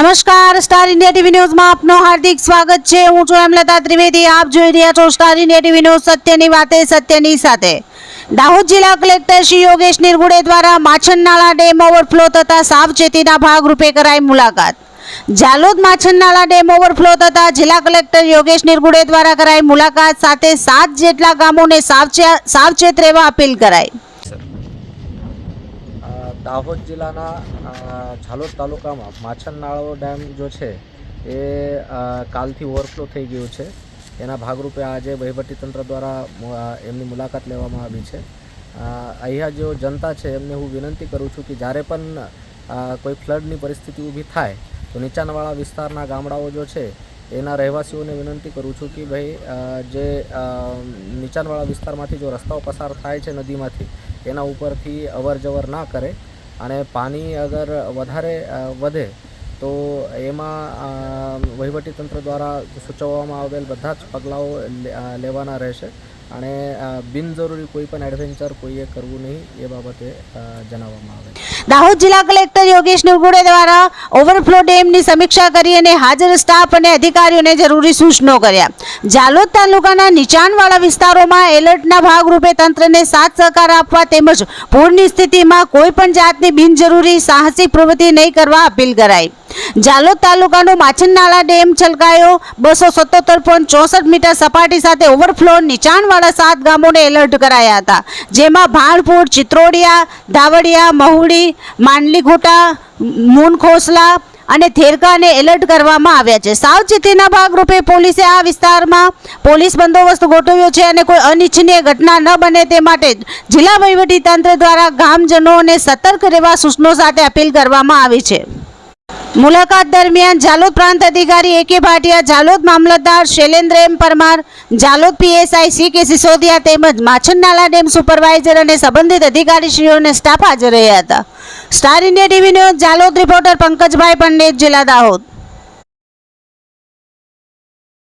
નમસ્કાર, star India TV ન્યૂઝમાં આપનું હાર્દિક સ્વાગત છે। હું છું હેમલતા ત્રિવેદી। આપ જોઈ રહ્યા છો સ્ટાર ઇન્ડિયા ટીવી ન્યૂઝ, સત્યની વાતે સત્યની સાથે। દાહોદ જિલ્લા કલેક્ટર શ્રી યોગેશ નિરગુડે દ્વારા માછનનાળા ડેમ ઓવરફ્લો થતા સાવચેતીના ભાગરૂપે કરાઈ મુલાકાત। જાલોદ માછનનાળા ડેમ ઓવરફ્લો થતા જિલ્લા કલેક્ટર યોગેશ નિરગુડે દ્વારા કરાઈ મુલાકાત સાથે 7 જેટલા ગામોને સાવચેત રહેવા અપીલ કરાઈ। દાહોદ જિલ્લાના ઝાલોદ તાલુકામાં માછનનાળો ડેમ જો છે એ કાલથી ઓવરફ્લો થઈ ગયું છે। એના ભાગરૂપે આજે વહીવટીતંત્ર દ્વારા એમની મુલાકાત લેવામાં આવી છે। અહીંયા જો જનતા છે એમને હું વિનંતી કરું છું કે જ્યારે પણ કોઈ ફ્લડની પરિસ્થિતિ ઊભી થાય તો નીચાણવાળા વિસ્તારના ગામડાઓ જો છે એના રહેવાસીઓને વિનંતી કરું છું કે ભાઈ જે નીચાણવાળા વિસ્તારમાંથી જો રસ્તાઓ પસાર થાય છે નદીમાંથી એના ઉપરથી અવર જવર ના કરે અને પાણી અગર વધારે વધે તો એમાં વહીવટીતંત્ર દ્વારા સૂચવવામાં આવેલ બધા જ પગલાઓ લેવાના રહેશે અને બિનજરૂરી કોઈ પણ એડવેન્ચર કોઈએ કરવું નહીં એ બાબતે જણાવવામાં આવે છે। દાહોદ જિલ્લા કલેક્ટર યોગેશ નિરગુડે દ્વારા ઓવરફ્લો ડેમની સમીક્ષા કરી અને હાજર સ્ટાફ અને અધિકારીઓને જરૂરી સૂચનો કર્યા। જાલોદ તાલુકાના નીચાણવાળા વિસ્તારોમાં એલર્ટના ભાગરૂપે તંત્રને સાથ સહકાર આપવા તેમજ પૂરની સ્થિતિમાં કોઈ પણ જાતની બિનજરૂરી સાહસિક પ્રવૃત્તિ નહીં કરવા અપીલ કરાઈ। જાલોદ તાલુકાનો માછનનાળા ડેમ છલકાયો। 277.64 મીટર સપાટી સાથે ઓવરફ્લો નીચાણવાળા 7 ગામોને એલર્ટ કરાયા હતા, જેમાં ભાણપુર, ચિત્રોડિયા, ધાવડિયા, મહુડી, માંડલીઘોટા, મૂનખોસલા અને થેરકાને એલર્ટ કરવામાં આવ્યા છે। સાવચેતીના ભાગરૂપે પોલીસે આ વિસ્તારમાં પોલીસ બંદોબસ્ત ગોઠવ્યો છે અને કોઈ અનિચ્છનીય ઘટના ન બને તે માટે જિલ્લા વહીવટીતંત્ર દ્વારા ગામજનોને સતર્ક રહેવા સૂચનો સાથે અપીલ કરવામાં આવી છે। મુલાકાત દરમિયાન જાલોદ પ્રાંત અધિકારી AK ભાટિયા, જાલોદ મામલતદાર Shailendra M Parmar, Jhalod PSI CK Sisodia તેમજ માછનનાળા ડેમ સુપરવાઇઝર અને સંબંધિત અધિકારીશ્રીઓને સ્ટાફ હાજર રહ્યા હતા। Star India TV news Jhalod reporter Pankajbhai Pandit, જિલ્લા દાહોદ।